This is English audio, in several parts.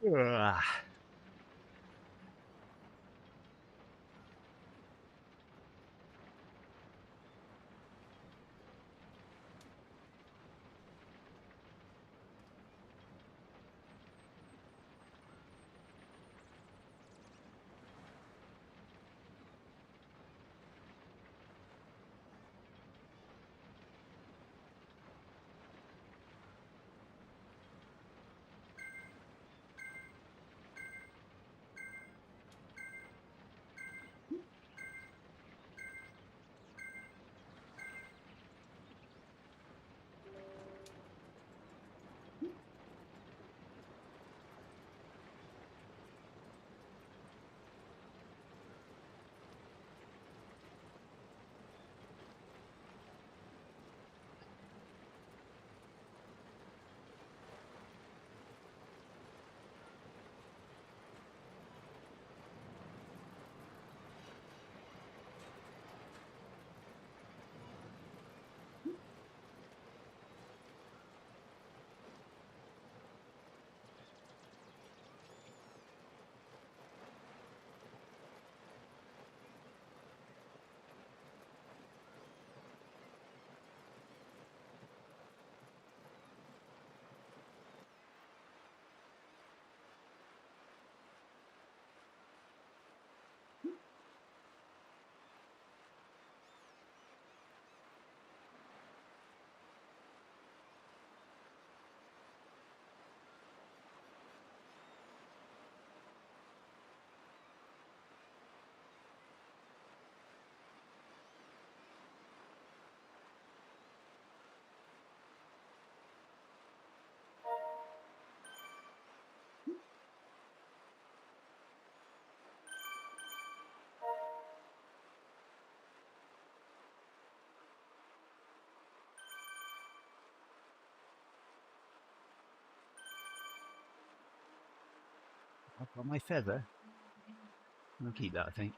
Ugh. I've got my feather. I'll keep that, I think.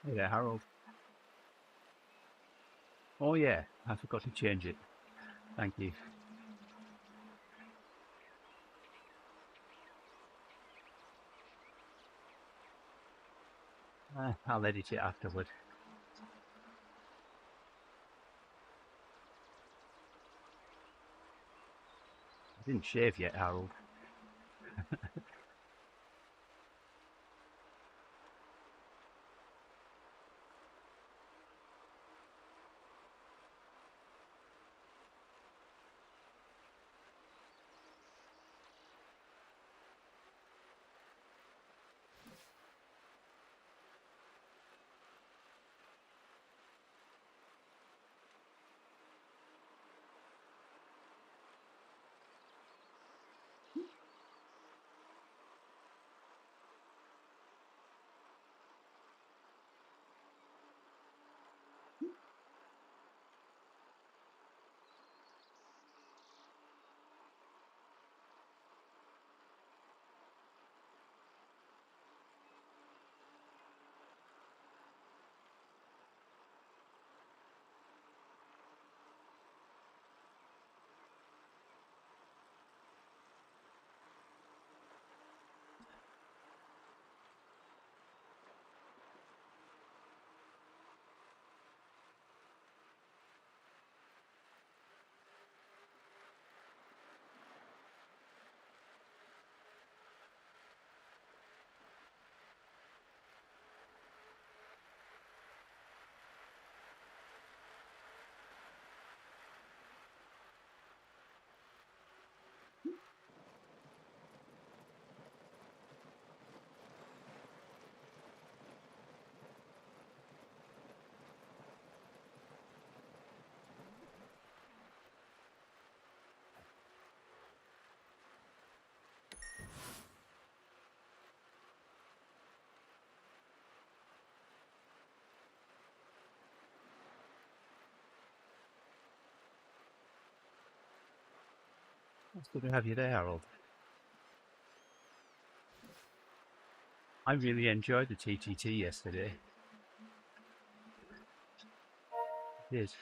Hey there, Harold. Oh yeah, I forgot to change it. Thank you. I'll edit it afterward. I didn't shave yet, Harold. It's good to have you there, Harold. I really enjoyed the TTT yesterday. It is.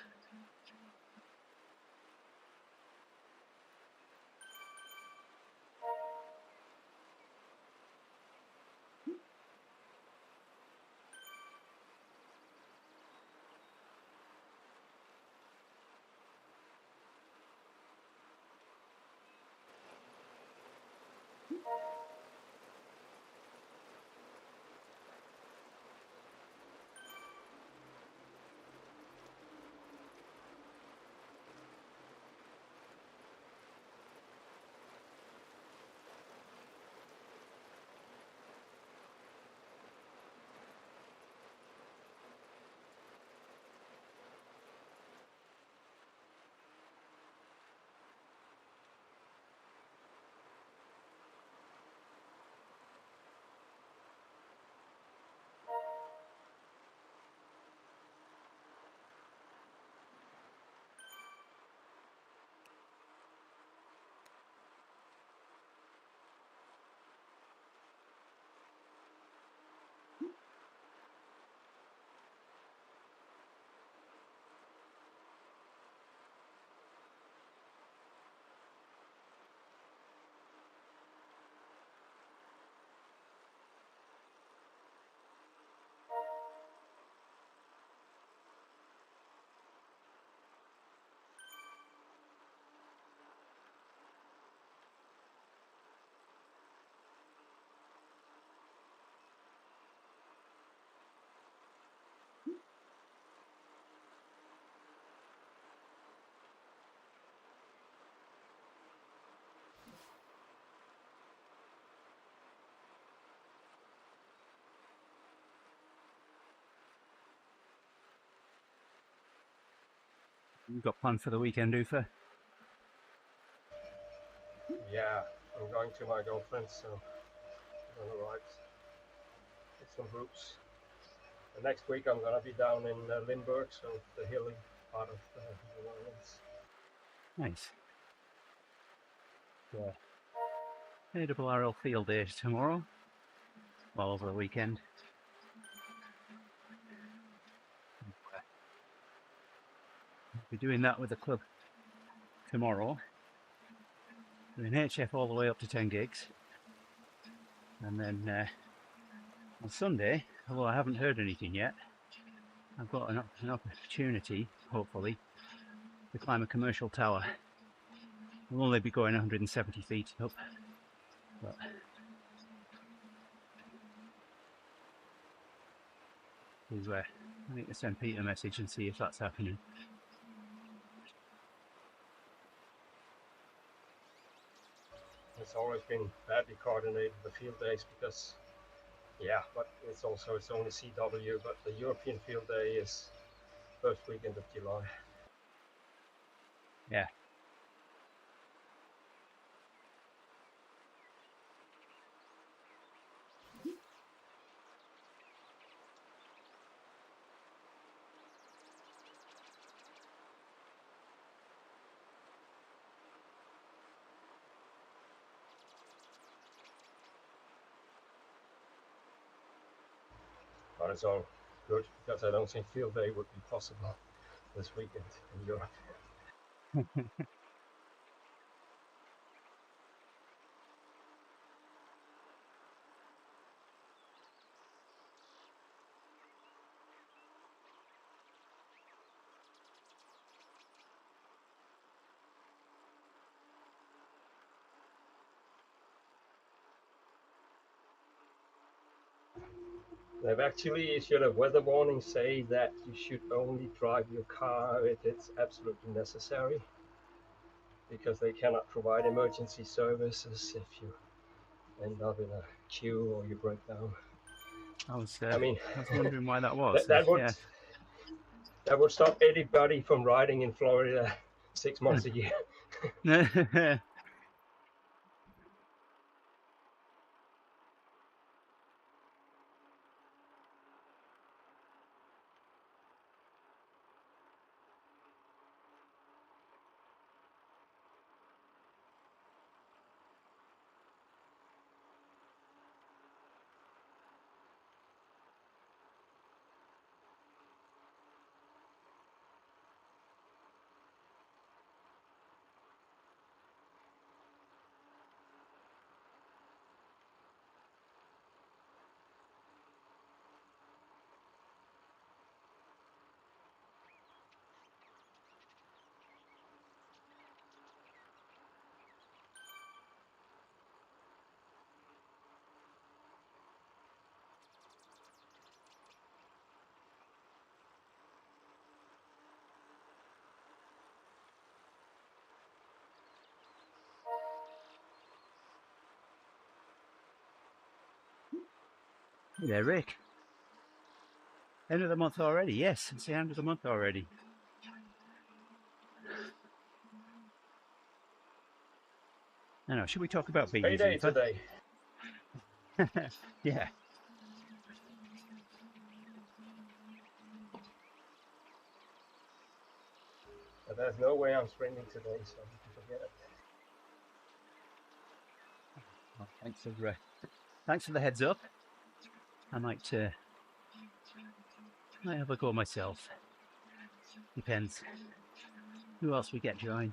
You got plans for the weekend, Ufa? Yeah, I'm going to my girlfriend's, so I'm gonna ride with some groups. And next week I'm gonna be down in Limburg, so the hilly part of the Netherlands. Nice. Yeah. WTRL field day tomorrow. Well, over the weekend. We'll be doing that with the club tomorrow. Doing HF all the way up to 10 gigs. And then on Sunday, although I haven't heard anything yet, I've got an opportunity, hopefully, to climb a commercial tower. We'll only be going 170 feet up, but I need to send Pete a message and see if that's happening. It's always been badly coordinated, the field days, because but it's only CW, but the European field day is first weekend of July. Yeah. But it's all good, because I don't think field day would be possible this weekend in Europe. They've actually issued a weather warning say that you should only drive your car if it's absolutely necessary, because they cannot provide emergency services if you end up in a queue or you break down. I was I wondering why that was. that, that would Yeah. that would stop anybody from riding in Florida 6 months a year. Hey there, Rick. End of the month already. Yes, it's the end of the month already. I know. Should we talk about beans, Payday Eva? today. Yeah. But there's no way I'm sprinting today, so you can forget it. Well, thanks for the heads up. I might have a go myself. Depends who else we get join.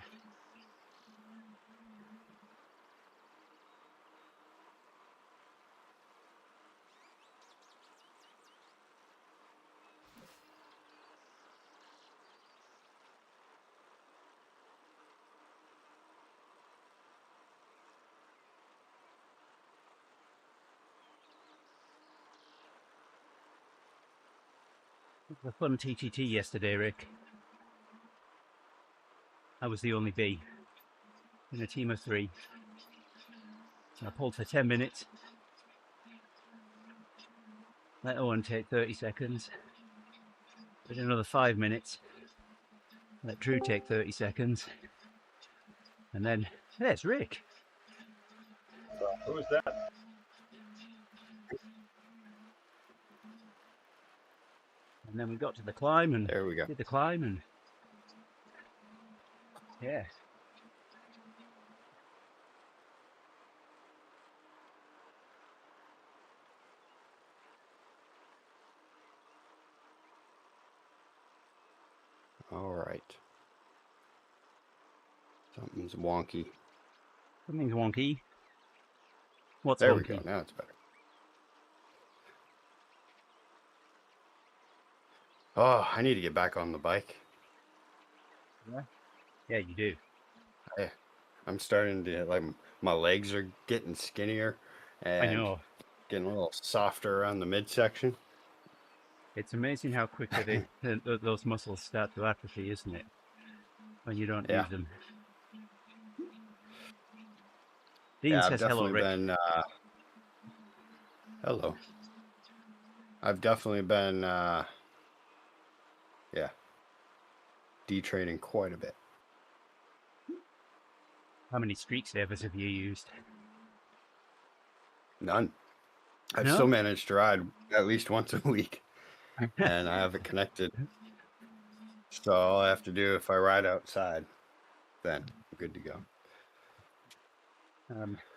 It was a fun TTT yesterday, Rick. I was the only B in a team of 3. I pulled for 10 minutes. Let Owen take 30 seconds. Did another 5 minutes. Let Drew take 30 seconds. And then, there's Rick. Who's that? And then we got to the climb and There we go. did the climb and yeah. All right. Something's wonky. Something's wonky. What's There wonky? we go. Now it's better. Oh, I need to get back on the bike. Yeah, you do. I'm starting to, like, my legs are getting skinnier and I know. getting a little softer around the midsection. It's amazing how quickly those muscles start to atrophy, isn't it? When you don't use them. Dean Yeah, says I've hello, definitely Rick. been, hello. I've definitely been, detraining quite a bit. How many streak savers have you used? None. I've No? still managed to ride at least once a week, and I have it connected. So all I have to do, if I ride outside, then I'm good to go.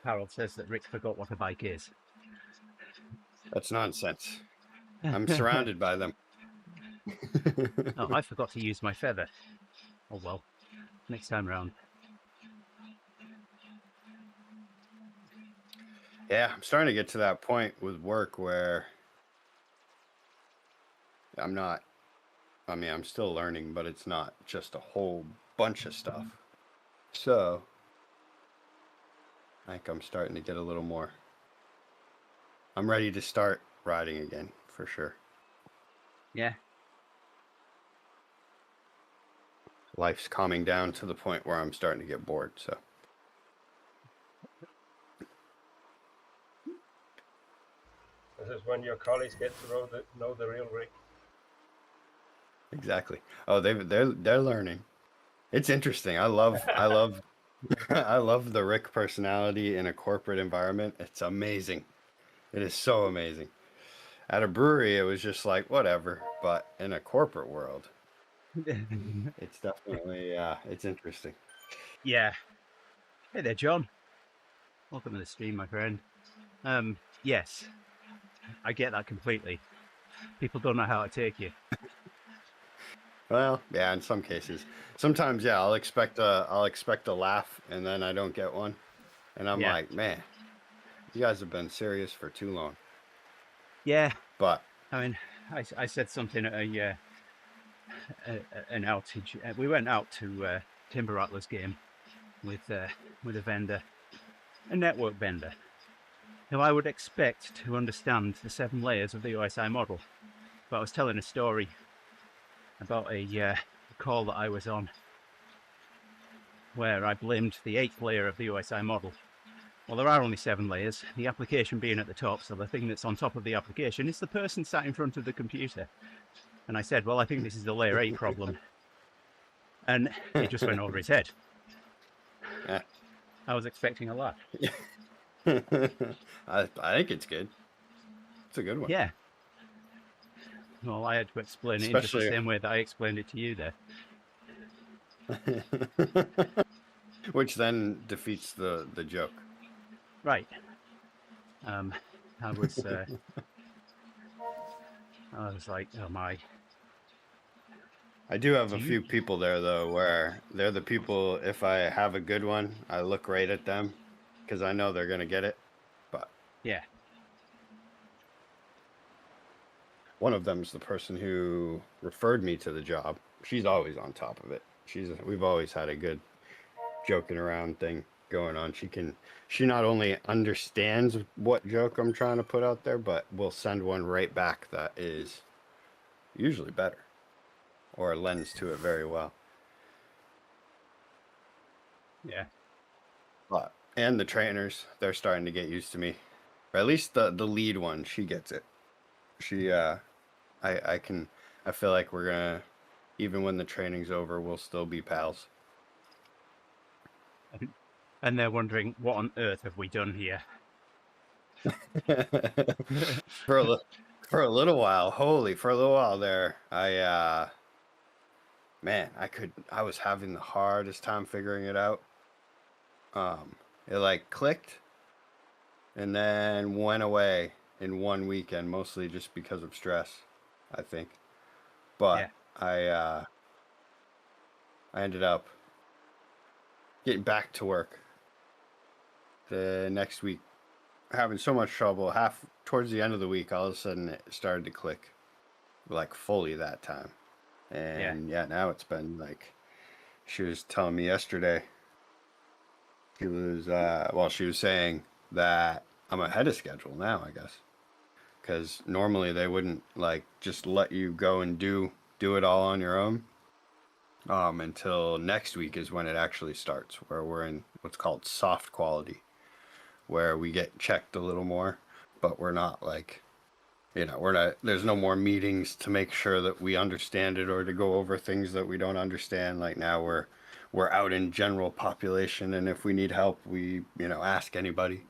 Harold says that Rick forgot what a bike is. That's nonsense. I'm surrounded by them. Oh, I forgot to use my feather. Oh well, next time round. Yeah, I'm starting to get to that point with work where I'm still learning, but it's not just a whole bunch of stuff. So I think I'm starting to get a little more. I'm ready to start riding again, for sure. Yeah. Life's calming down to the point where I'm starting to get bored, so. This is when your colleagues get to know the real Rick. Exactly. Oh, they're learning. It's interesting. I love I love the Rick personality in a corporate environment. It's amazing. It is so amazing. At a brewery, it was just like whatever, but in a corporate world, it's definitely it's interesting. Yeah. Hey there, John. Welcome to the stream, my friend. Yes, I get that completely. People don't know how to take you. Well, yeah, in some cases. Sometimes, yeah, I'll expect a laugh and then I don't get one. And I'm like, man, you guys have been serious for too long. Yeah. But I mean, I said something at an outage. We went out to Timber Rattlers game with a vendor, a network vendor, who I would expect to understand the 7 layers of the OSI model. But I was telling a story about a call that I was on where I blamed the 8th layer of the OSI model Well, there are only 7 layers, the application being at the top, so the thing that's on top of the application is the person sat in front of the computer. And I said, well, I think this is the layer 8 problem. And it just went over his head. Yeah. I was expecting a laugh. I think it's good. It's a good one. Yeah. Well, I had to explain it in just the Especially- same way that I explained it to you there. Which then defeats the joke. Right. I was like, oh my. I do have a few people there though, where they're the people. If I have a good one, I look right at them because I know they're gonna get it. But Yeah. one of them is the person who referred me to the job. She's always on top of it. We've always had a good joking around thing going on. She not only understands what joke I'm trying to put out there, but will send one right back that is usually better or lends to it very well. Yeah. But and the trainers, they're starting to get used to me. Or at least the lead one, she gets it. She I feel like we're gonna, even when the training's over, we'll still be pals. And they're wondering, what on earth have we done here? for a little while, for a little while there, I was having the hardest time figuring it out. It like clicked and then went away in one weekend, mostly just because of stress, I think. But yeah. I ended up getting back to work the next week, having so much trouble. Towards the end of the week, all of a sudden it started to click, like fully that time. And yeah, now it's been like, she was telling me yesterday, she was saying that I'm ahead of schedule now, I guess, because normally they wouldn't like just let you go and do it all on your own. Until next week is when it actually starts, where we're in what's called soft quality, where we get checked a little more, but we're not like, there's no more meetings to make sure that we understand it or to go over things that we don't understand. Like now we're out in general population, and if we need help, we, ask anybody.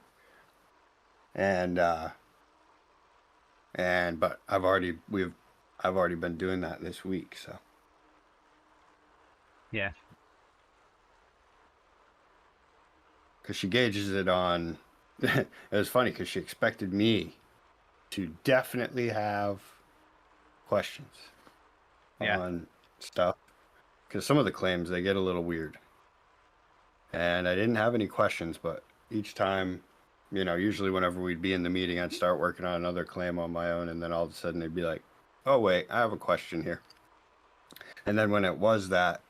But I've already been doing that this week, so. Yeah. Because she gauges it on, it was funny because she expected me to definitely have questions on stuff. Because some of the claims, they get a little weird. And I didn't have any questions, but each time, usually whenever we'd be in the meeting, I'd start working on another claim on my own. And then all of a sudden they'd be like, oh, wait, I have a question here. And then when it was that,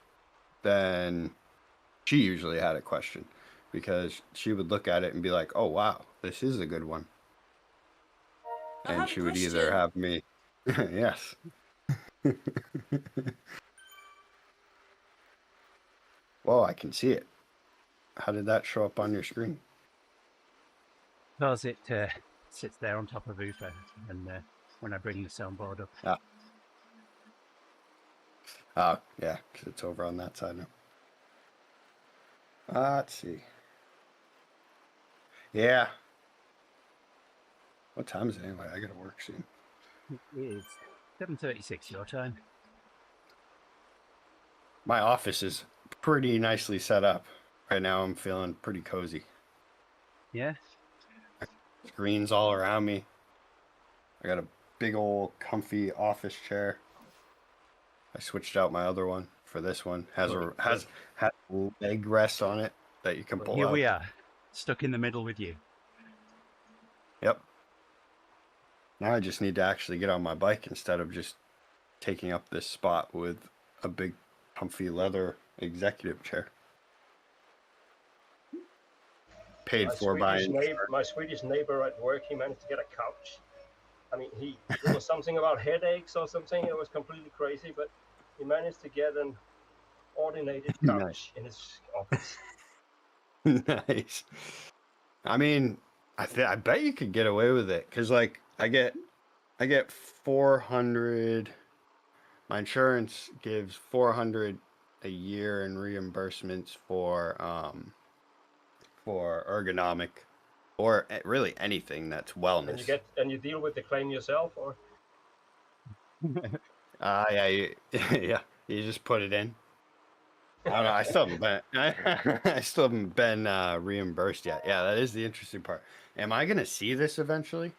then she usually had a question, because she would look at it and be like, oh, wow, this is a good one. And she would either have me, yes. Well, I can see it. How did that show up on your screen? Because it sits there on top of Ufa, and when I bring the soundboard up. Oh, yeah, because it's over on that side now. Let's see. Yeah. What time is it anyway? I gotta work soon. It's 7:36 your time. My office is pretty nicely set up. Right now I'm feeling pretty cozy. Yeah? Screens all around me. I got a big old comfy office chair. I switched out my other one for this one. Has leg rest on it that you can pull Here out. we are, stuck in the middle with you. Yep. Now I just need to actually get on my bike instead of just taking up this spot with a big comfy leather executive chair. Paid for by my Swedish neighbor at work, he managed to get a couch. I mean, it was something about headaches or something. It was completely crazy, but he managed to get an ordinated couch in his office. Nice. I mean, I bet you could get away with it because like I get 400. My insurance gives 400 a year in reimbursements for ergonomic or really anything that's wellness. And you deal with the claim yourself, or Yeah, yeah, you just put it in. I don't know. I still haven't been. I still haven't been reimbursed yet. Yeah, that is the interesting part. Am I gonna see this eventually?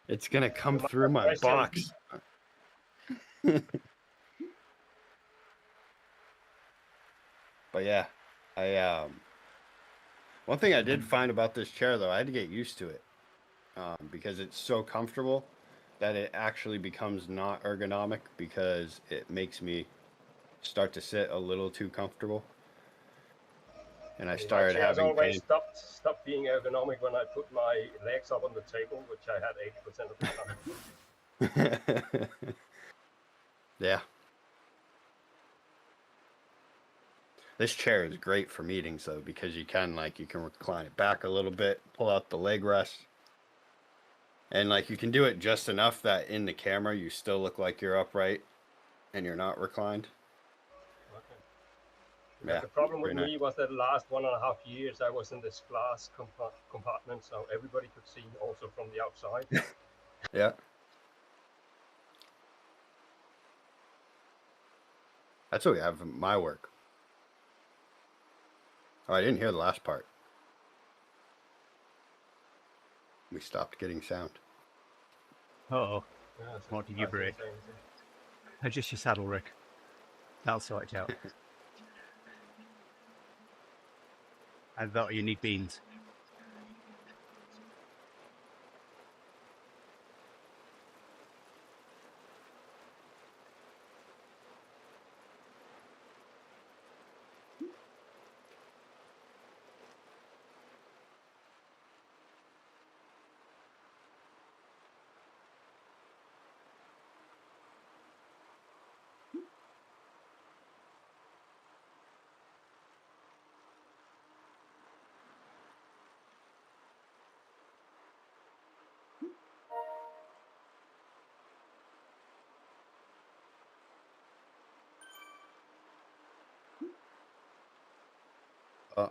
It's gonna come you might through have my questions. box. But yeah, I one thing I did find about this chair though, I had to get used to it because it's so comfortable that it actually becomes not ergonomic because it makes me start to sit a little too comfortable. And I My started chairs having always pain. stopped being ergonomic when I put my legs up on the table, which I had 80% of the time. Yeah. This chair is great for meetings though because you can recline it back a little bit, pull out the leg rest. And like you can do it just enough that in the camera you still look like you're upright and you're not reclined. Okay. Yeah. The problem with Nice. me was that the last 1.5 years I was in this glass compartment, so everybody could see also from the outside. Yeah. That's what we have in my work. Oh, I didn't hear the last part. We stopped getting sound. Oh, Yeah, so what did you break? say Adjust your saddle, Rick. That'll sort it out. I thought you need beans.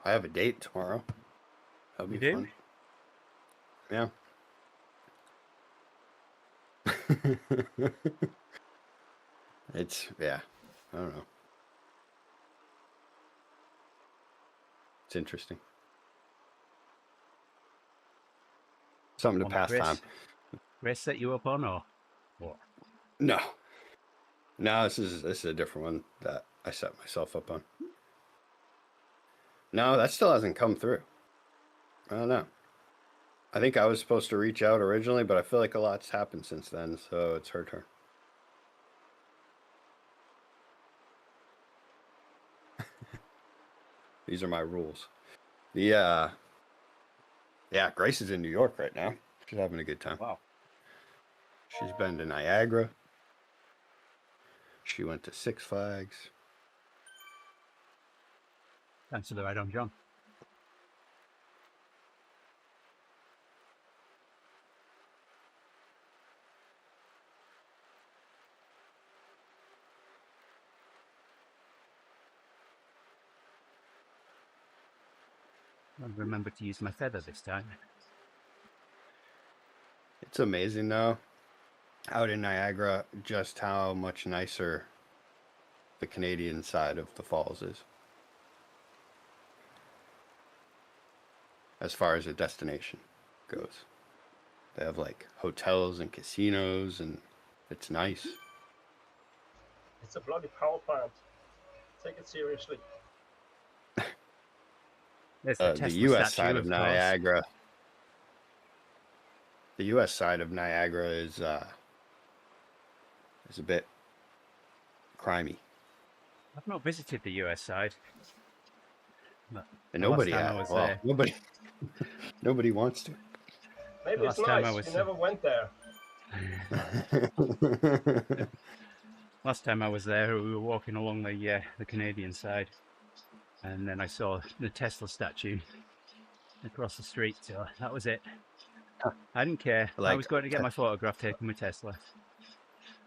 I have a date tomorrow. That'll be You do? fun. Yeah. Yeah. I don't know. It's interesting. Something to One pass time. Grace set you up on or what? No. This is a different one that I set myself up on. No, that still hasn't come through. I don't know. I think I was supposed to reach out originally, but I feel like a lot's happened since then, so it's her turn. These are my rules. Yeah, Grace is in New York right now. She's having a good time. Wow. She's been to Niagara. She went to Six Flags. Thanks for the ride on, John. I'll remember to use my feather this time. It's amazing though, out in Niagara, just how much nicer the Canadian side of the falls is. As far as a destination goes. They have like hotels and casinos and it's nice. it's a bloody power plant. Take it seriously. The U.S. side of Niagara. The U.S. side of Niagara is a bit crimey. I've not visited the US side. And nobody has. Well, nobody wants to. Maybe it's nice. You never went there. Last time I was there, we were walking along the Canadian side. And then I saw the Tesla statue across the street, so that was it. I didn't care. I Like was going to get my photograph taken with Tesla.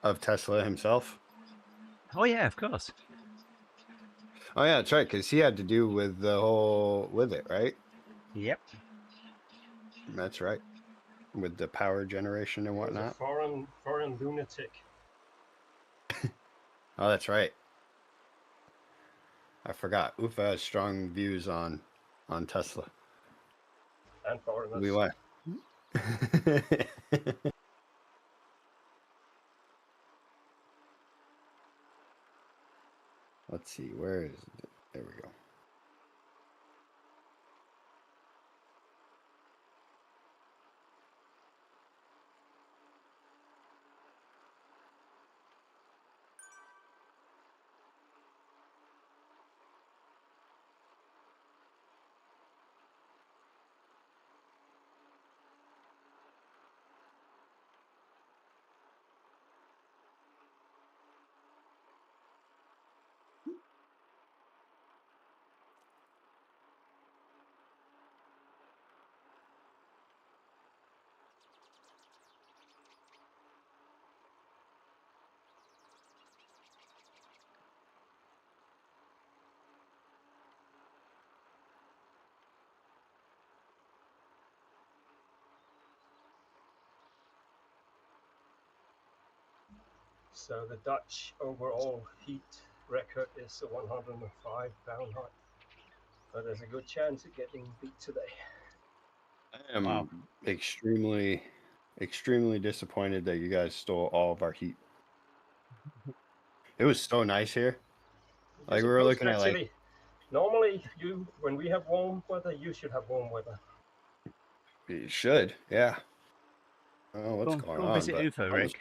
of Tesla himself. Oh yeah, of course. Oh yeah, that's right, because he had to do with the whole with it, right? Yep. That's right, with the power generation and He was a whatnot. foreign lunatic. Oh, that's right. I forgot. Ufa has strong views on Tesla. And foreigners. We went. Let's see, where is it? There we go. So the Dutch overall heat record is a 105 Fahrenheit. But there's a good chance of getting beat today. I am Wow. extremely disappointed that you guys stole all of our heat. It was so nice here. You're Like we were supposed looking to at like actually. Normally, when we have warm weather, you should have warm weather. it should, yeah. I don't know what's going Go on, visit but Ufa, Rick.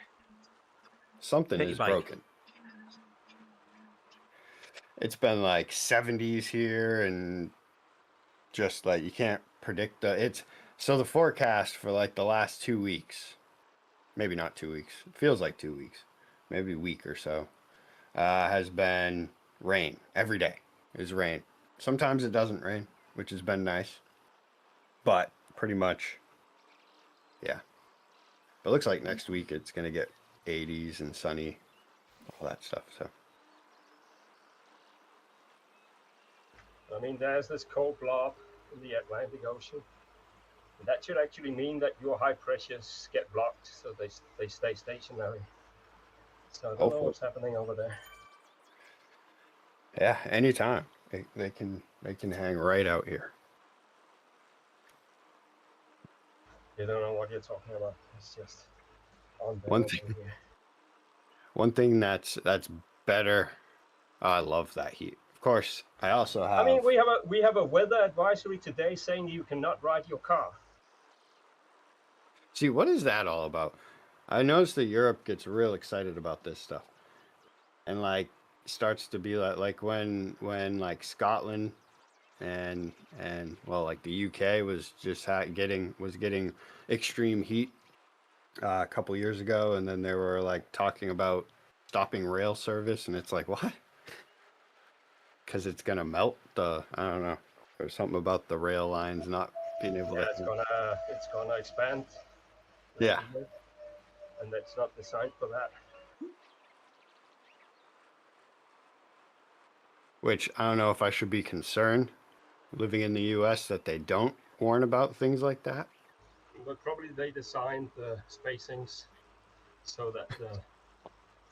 something Take your is bike. broken. It's been like 70s here, and just like you can't predict the forecast for like the last 2 weeks, maybe not 2 weeks, it feels like 2 weeks, maybe a week or so, has been rain every day. Is rain. Sometimes it doesn't rain, which has been nice, but pretty much, yeah. But it looks like next week it's gonna get 80s and sunny, all that stuff. So I mean, there's this cold blob in the Atlantic Ocean. And that should actually mean that your high pressures get blocked, so they stay stationary. So I don't know hopefully, what's happening over there. yeah, anytime they can hang right out here. You don't know what you're talking about. It's just One unbearable thing, here. one thing that's better. Oh, I love that heat. Of course, I also have. I mean, we have a weather advisory today saying you cannot ride your car. See, what is that all about? I noticed that Europe gets real excited about this stuff, and like starts to be like when like Scotland and well, like the UK was just getting extreme heat a couple years ago, and then they were like talking about stopping rail service, and it's like what? Because it's gonna melt the, I don't know. There's something about the rail lines not being able Yeah, to. it's gonna expand. Yeah. And that's not designed for that. Which I don't know if I should be concerned living in the US that they don't warn about things like that. But probably they designed the spacings so that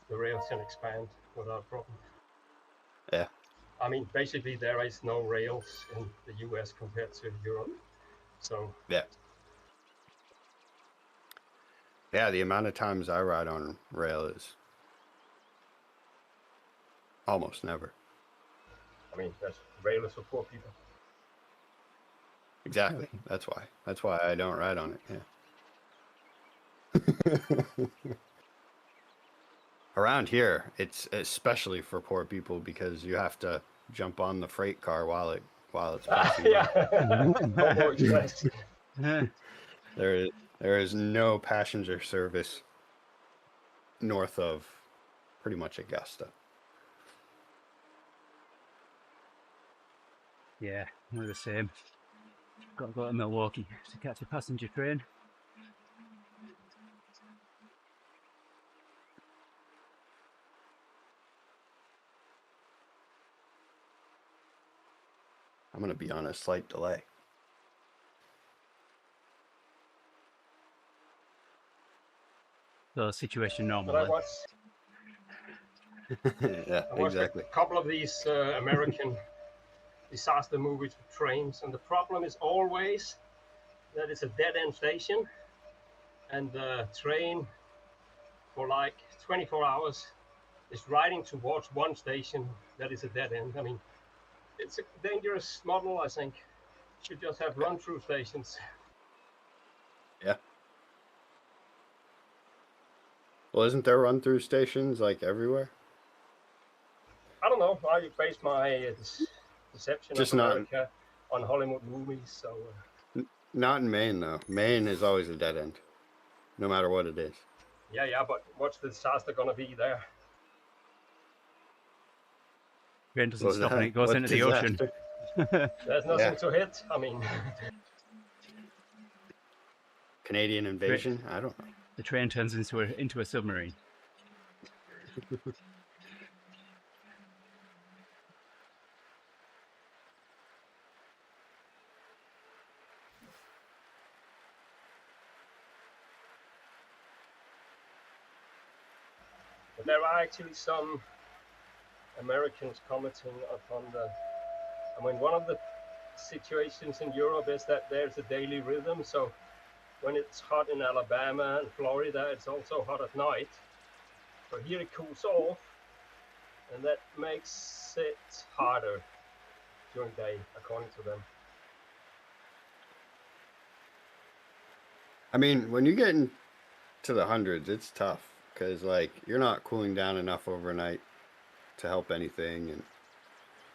the rails can expand without problem. Yeah. I mean, basically there is no rails in the US compared to Europe. So Yeah. Yeah, the amount of times I ride on rail is almost never. I mean, rail is for poor people. Exactly. That's why I don't ride on it. Yeah. Around here, it's especially for poor people because you have to jump on the freight car while it's passing. Yeah, Homo Express. There is no passenger service north of pretty much Augusta. Yeah, we're the same. Got to go to Milwaukee to catch a passenger train. I'm going to be on a slight delay. So situation normal. But I Then. watched Yeah, exactly. a couple of these American disaster movies with trains, and the problem is always that it's a dead-end station, and the train for like 24 hours is riding towards one station that is a dead end. I mean, it's a dangerous model, I think. Should just have run-through stations. Yeah. Well, isn't there run-through stations like everywhere? I don't know. I base my perception Just of not America on Hollywood movies, so. Not in Maine though. Maine is always a dead end, no matter what it is. Yeah, but what's the disaster gonna be there? Train doesn't What was stop and that? it goes What into the ocean. disaster? There's nothing to hit. I mean, Canadian invasion? I don't know. The train turns into a submarine. but there are actually some Americans commenting upon the. I mean, one of the situations in Europe is that there's a daily rhythm. So when it's hot in Alabama and Florida, it's also hot at night. But here it cools off, and that makes it harder during the day, according to them. I mean, when you get into the hundreds, it's tough because like you're not cooling down enough overnight to help anything.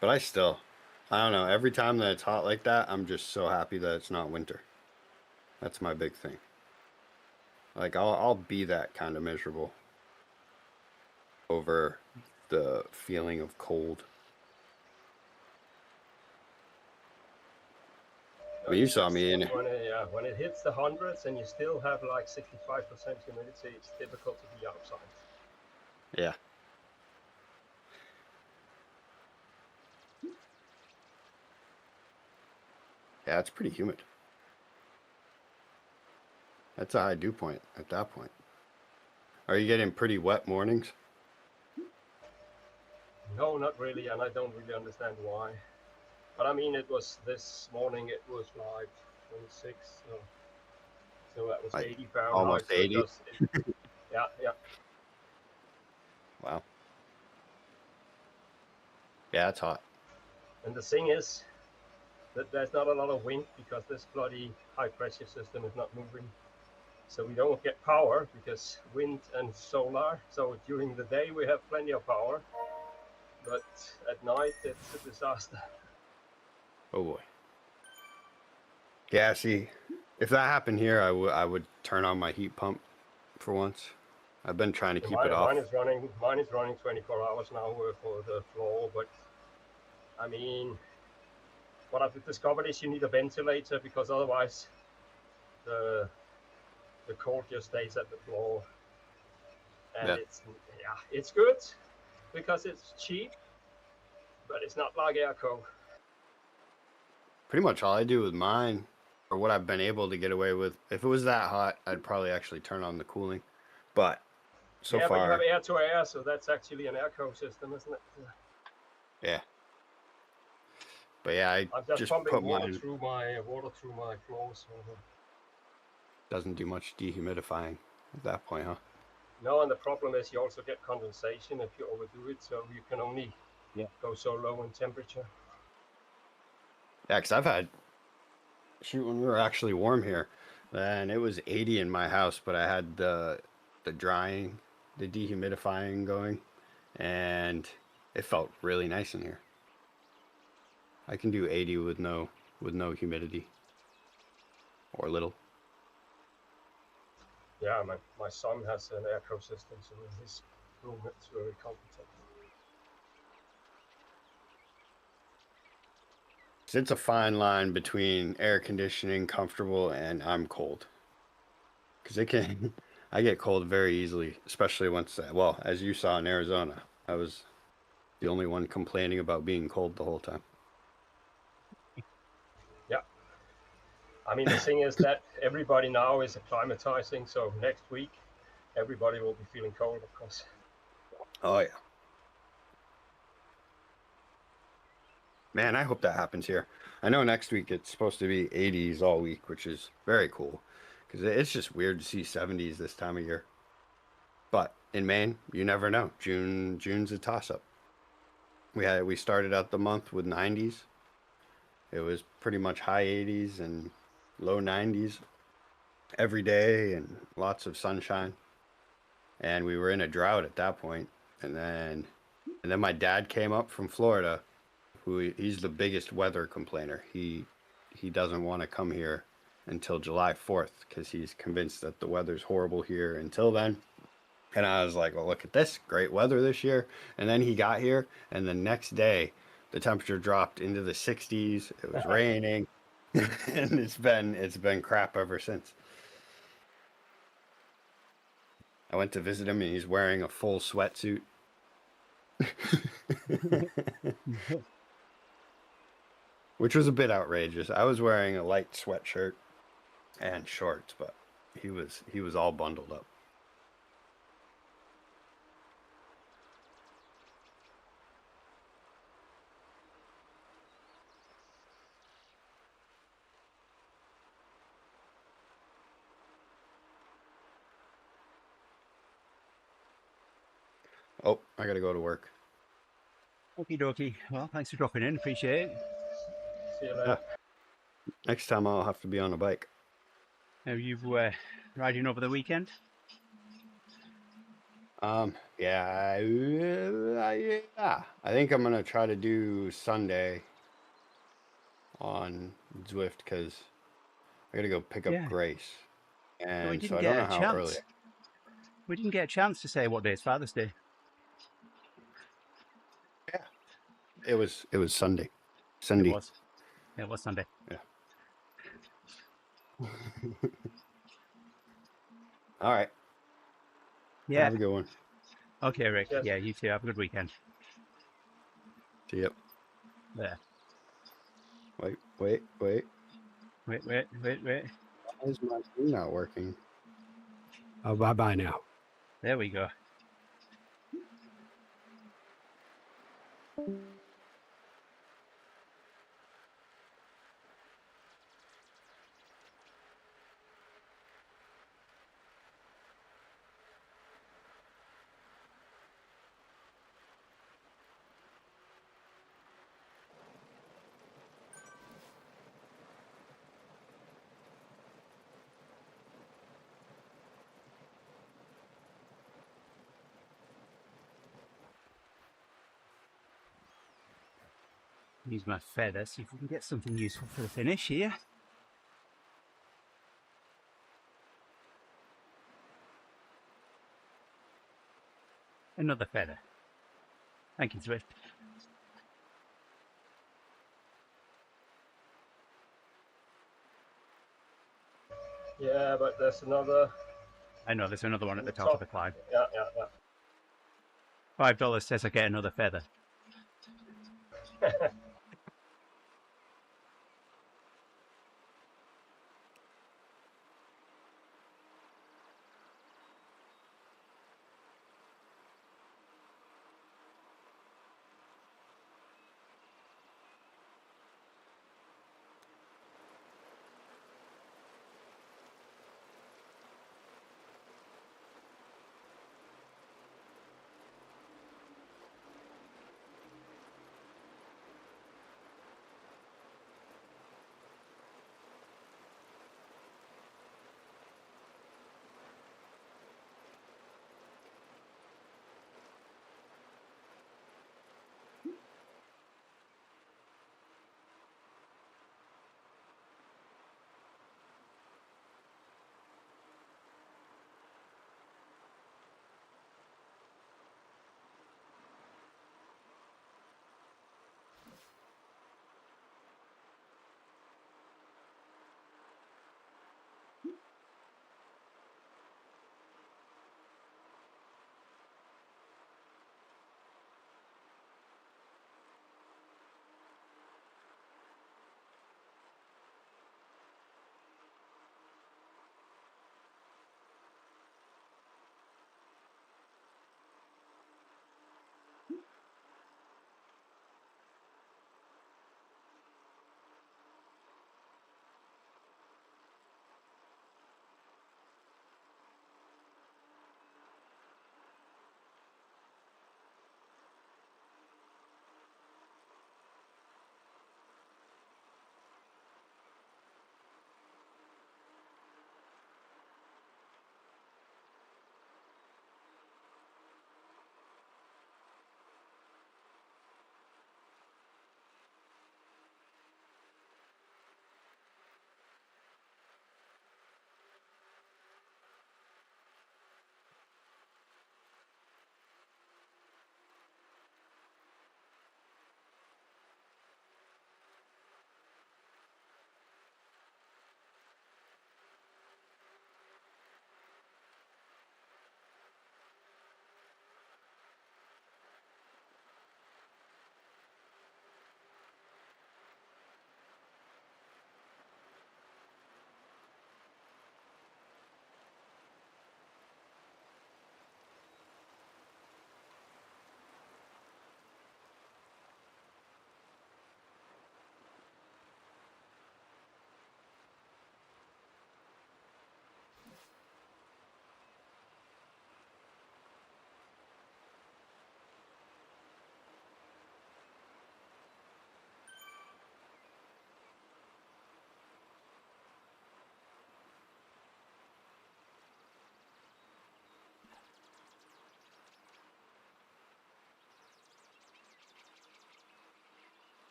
But I don't know. Every time that it's hot like that, I'm just so happy that it's not winter. That's my big thing. Like I'll be that kind of miserable over the feeling of cold. I mean, you saw me in it. When it hits the hundreds and you still have like 65% humidity, it's difficult to be outside. Yeah. Yeah, it's pretty humid. That's a high dew point at that point. Are you getting pretty wet mornings? No, not really, and I don't really understand why. But I mean, it was this morning. It was like 26, so that was Like 80 Fahrenheit. almost 80. Yeah. Wow. Yeah, it's hot. And the thing is that there's not a lot of wind because this bloody high pressure system is not moving. So we don't get power because wind and solar. So during the day we have plenty of power, but at night it's a disaster. Oh boy. Yeah, see, if that happened here, I would turn on my heat pump for once. I've been trying to keep it off. Mine is running 24 hours now for the floor, but I mean, what I've discovered is you need a ventilator because otherwise the cold just stays at the floor. And Yeah. it's good because it's cheap, but it's not like airco. Pretty much all I do with mine, or what I've been able to get away with, if it was that hot, I'd probably actually turn on the cooling. But so but you far, have air to air, so that's actually an airco system, isn't it? yeah. But yeah, I'm just just pumping put water mine. through my floors. Doesn't do much dehumidifying at that point, huh? No, and the problem is you also get condensation if you overdo it, so you can only go so low in temperature. Yeah, because I've had, when we were actually warm here, then it was 80 in my house, but I had the drying, the dehumidifying going, and it felt really nice in here. I can do 80 with no humidity or little. Yeah, my son has an airco system, so in his room it's very comfortable. It's a fine line between air conditioning, comfortable, and I'm cold. Because it can, I get cold very easily, especially once, well, as you saw in Arizona, I was the only one complaining about being cold the whole time. Yeah. I mean, the thing is that everybody now is acclimatizing, so next week everybody will be feeling cold, of course. Oh, yeah. Man, I hope that happens here. I know next week it's supposed to be 80s all week, which is very cool. Because it's just weird to see 70s this time of year. But in Maine, you never know. June's a toss-up. We started out the month with 90s. It was pretty much high 80s and low 90s every day and lots of sunshine. And we were in a drought at that point. And then my dad came up from Florida, he's the biggest weather complainer. He doesn't want to come here until July 4th because he's convinced that the weather's horrible here until then. And I was like, well, look at this great weather this year. And then he got here, and the next day, the temperature dropped into the 60s. It was raining, and it's been crap ever since. I went to visit him, and he's wearing a full sweatsuit. Which was a bit outrageous. I was wearing a light sweatshirt and shorts, but he was all bundled up. Oh, I gotta go to work. Okie dokie. Well, thanks for dropping in. Appreciate it. See you later. Next time I'll have to be on a bike. Are you riding over the weekend? Yeah, yeah. I think I'm gonna try to do Sunday on Zwift because I gotta go pick up Yeah. Grace, But we and so didn't I don't get know a how early. chance. We didn't get a chance to say what day is Father's Day. Yeah, it was Sunday. It Sunday. was. It was Sunday. Yeah. All right. Yeah. Have a good one. Okay, Rick. Yes. Yeah, you too. Have a good weekend. See ya. There. Wait. Wait. Why is my thing not working? Oh, bye-bye now. There we go. Use my feather, see if we can get something useful for the finish here. Another feather. Thank you, Swift. Yeah, but there's another. I know there's another one at the top of the climb. Yeah. $5 says I get another feather.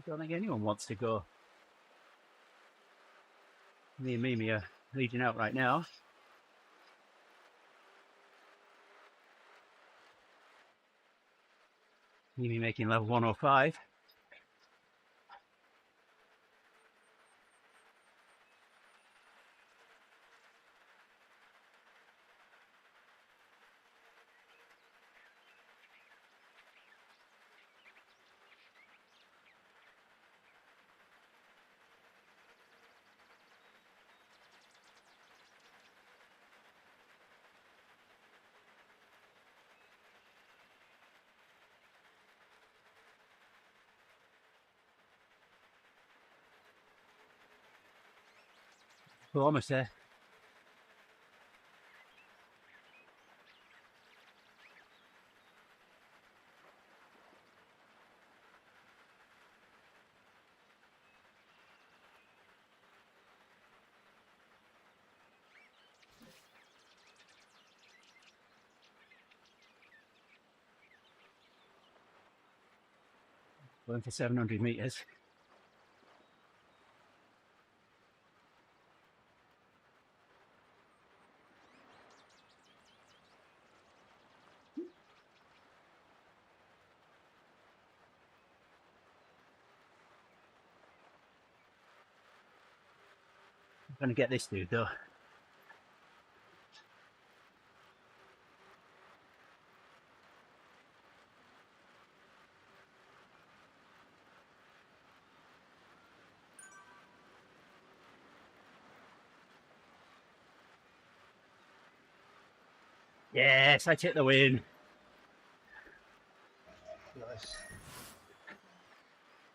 Don't think anyone wants to go. Me and Mimi are leading out right now. Mimi making level 105. We're almost there. Going for 700 meters. I'm going to get this dude though. Yes, I take the win. Nice.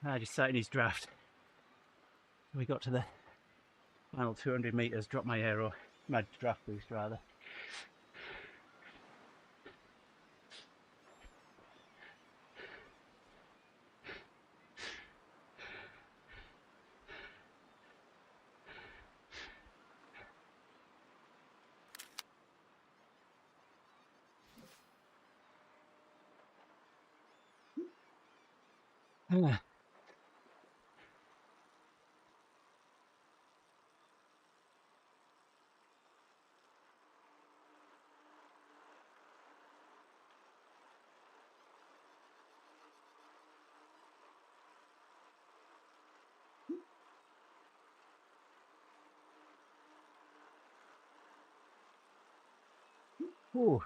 I just sat in his draft. We got to the final 200 meters, dropped my aero, my draft boost rather. Ooh.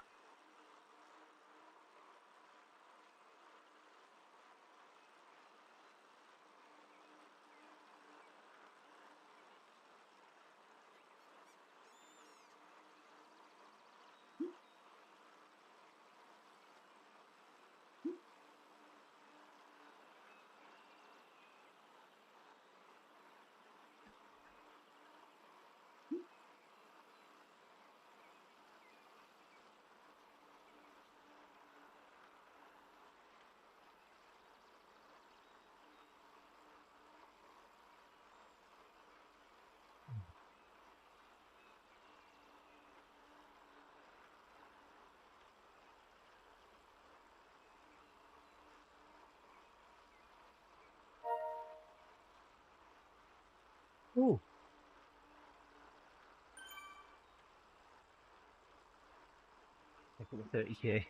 Ooh. Take up the 30k.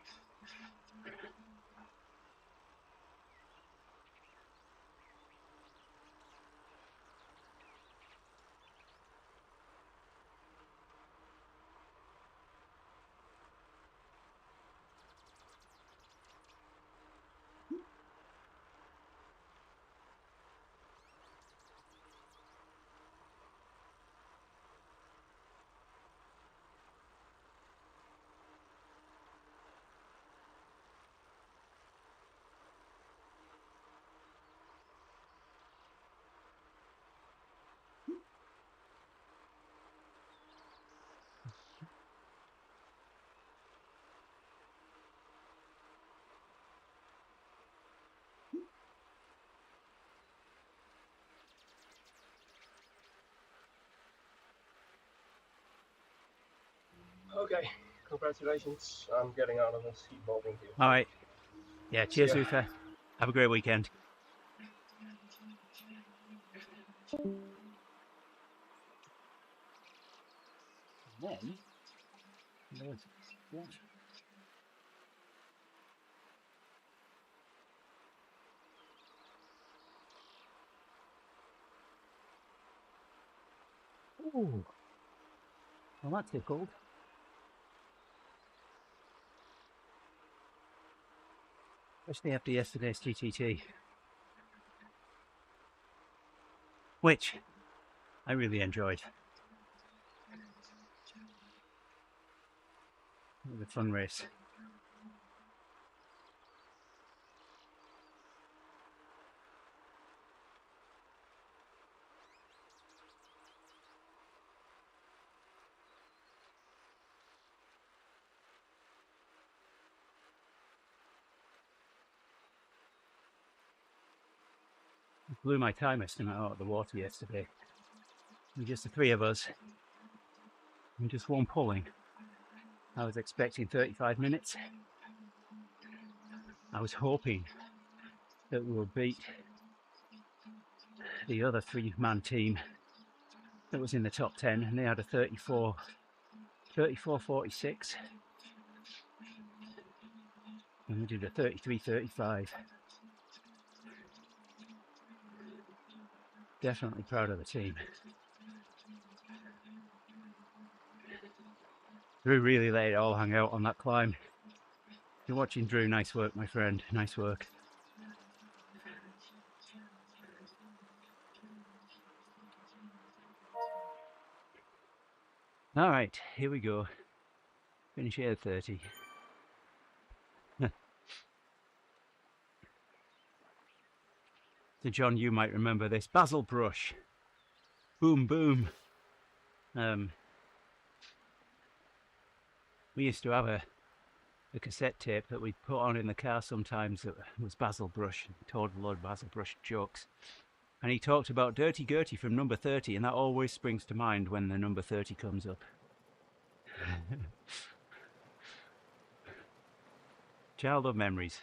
Okay, congratulations. I'm getting out of this heat bobbing here. All right. Yeah, See cheers, ya. Ufa. Have a great weekend. Then there was what? Ooh, well that tickled. Especially after yesterday's TTT, which I really enjoyed. It was a fun race. I blew my time estimate out of the water yesterday. And just the three of us, and just one pulling. I was expecting 35 minutes. I was hoping that we would beat the other three-man team that was in the top 10, and they had a 34:46, and we did a 33:35. Definitely proud of the team. Drew really let it all hang out on that climb. You're watching Drew, nice work, my friend, nice work. All right, here we go. Finish here at 30. So John, you might remember this. Basil brush. Boom, boom. We used to have a cassette tape that we'd put on in the car sometimes that was Basil brush. He told a lot of Basil brush jokes. And he talked about Dirty Gertie from number 30, and that always springs to mind when the number 30 comes up. Childhood memories.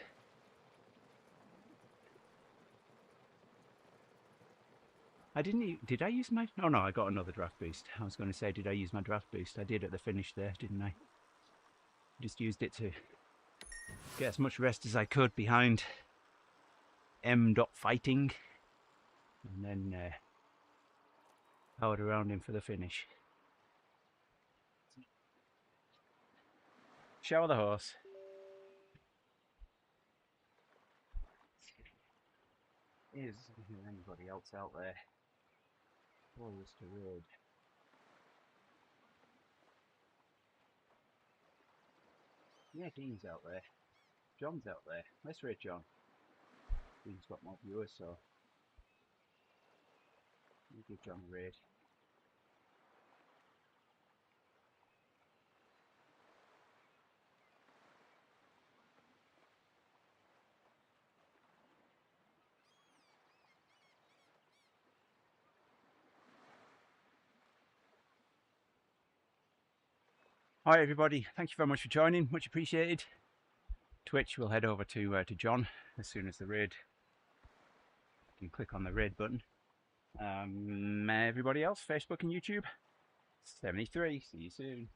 Did I use my, oh no, I got another draft boost. I was going to say, did I use my draft boost? I did at the finish there, didn't I? Just used it to get as much rest as I could behind M.Fighting, and then powered around him for the finish. Shower the horse. Is there anybody else out there? Close to road. Yeah, Dean's out there. John's out there. Let's rate John. Dean's got more viewers, so we'll give John a rate. Alright everybody, thank you very much for joining, much appreciated. Twitch, we'll head over to John as soon as the raid. You can click on the raid button. Everybody else, Facebook and YouTube, 73, see you soon.